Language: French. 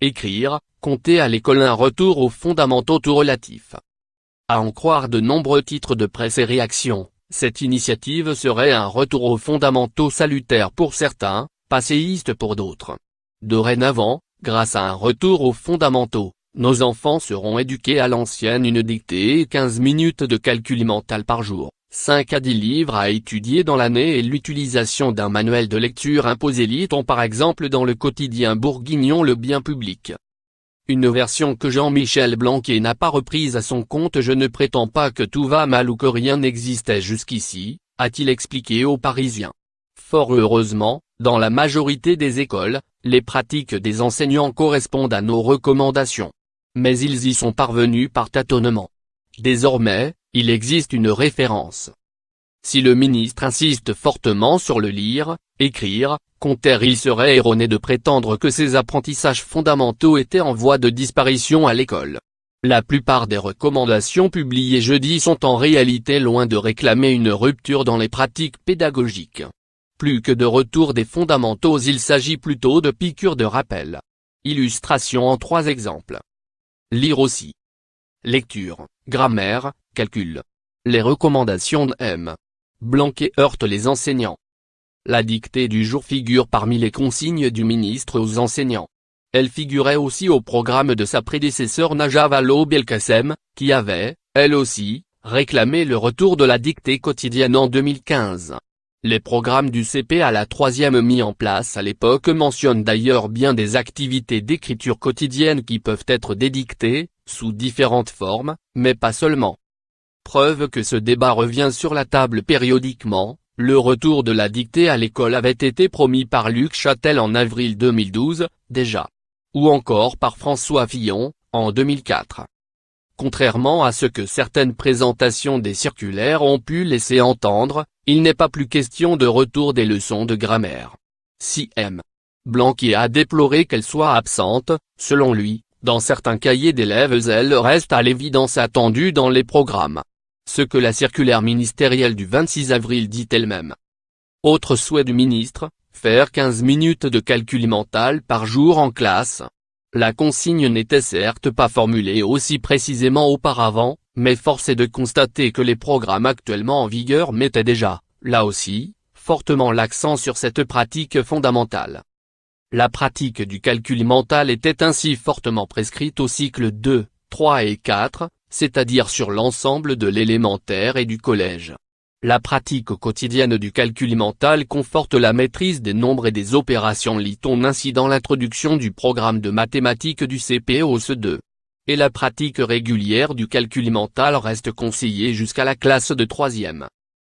écrire, compter à l'école, un retour aux fondamentaux tout relatif. À en croire de nombreux titres de presse et réactions, cette initiative serait un retour aux fondamentaux salutaire pour certains, passéiste pour d'autres. Dorénavant, grâce à un retour aux fondamentaux, nos enfants seront éduqués à l'ancienne, une dictée et 15 minutes de calcul mental par jour, 5 à 10 livres à étudier dans l'année et l'utilisation d'un manuel de lecture imposé, lit-on par exemple dans le quotidien bourguignon Le Bien Public. Une version que Jean-Michel Blanquer n'a pas reprise à son compte. Je ne prétends pas que tout va mal ou que rien n'existait jusqu'ici, a-t-il expliqué aux Parisiens. Fort heureusement, dans la majorité des écoles, les pratiques des enseignants correspondent à nos recommandations. Mais ils y sont parvenus par tâtonnement. Désormais, il existe une référence. Si le ministre insiste fortement sur le lire, écrire, compter, il serait erroné de prétendre que ces apprentissages fondamentaux étaient en voie de disparition à l'école. La plupart des recommandations publiées jeudi sont en réalité loin de réclamer une rupture dans les pratiques pédagogiques. Plus que de retour des fondamentaux, il s'agit plutôt de piqûres de rappel. Illustration en 3 exemples. Lire aussi. Lecture, grammaire, calcul. Les recommandations de M. Blanquer heurtent les enseignants. La dictée du jour figure parmi les consignes du ministre aux enseignants. Elle figurait aussi au programme de sa prédécesseur Najat Vallaud-Belkacem, qui avait, elle aussi, réclamé le retour de la dictée quotidienne en 2015. Les programmes du CP à la 3e mis en place à l'époque mentionnent d'ailleurs bien des activités d'écriture quotidienne qui peuvent être dédictées, sous différentes formes, mais pas seulement. Preuve que ce débat revient sur la table périodiquement, le retour de la dictée à l'école avait été promis par Luc Châtel en avril 2012, déjà. Ou encore par François Fillon, en 2004. Contrairement à ce que certaines présentations des circulaires ont pu laisser entendre, il n'est pas plus question de retour des leçons de grammaire. Si M. Blanquer a déploré qu'elles soient absentes, selon lui, dans certains cahiers d'élèves, elles restent à l'évidence attendues dans les programmes. Ce que la circulaire ministérielle du 26 avril dit elle-même. Autre souhait du ministre, faire 15 minutes de calcul mental par jour en classe. La consigne n'était certes pas formulée aussi précisément auparavant, mais force est de constater que les programmes actuellement en vigueur mettaient déjà, là aussi, fortement l'accent sur cette pratique fondamentale. La pratique du calcul mental était ainsi fortement prescrite au cycle 2, 3 et 4, c'est-à-dire sur l'ensemble de l'élémentaire et du collège. La pratique quotidienne du calcul mental conforte la maîtrise des nombres et des opérations, lit-on ainsi dans l'introduction du programme de mathématiques du CP au CE2. Et la pratique régulière du calcul mental reste conseillée jusqu'à la classe de 3e.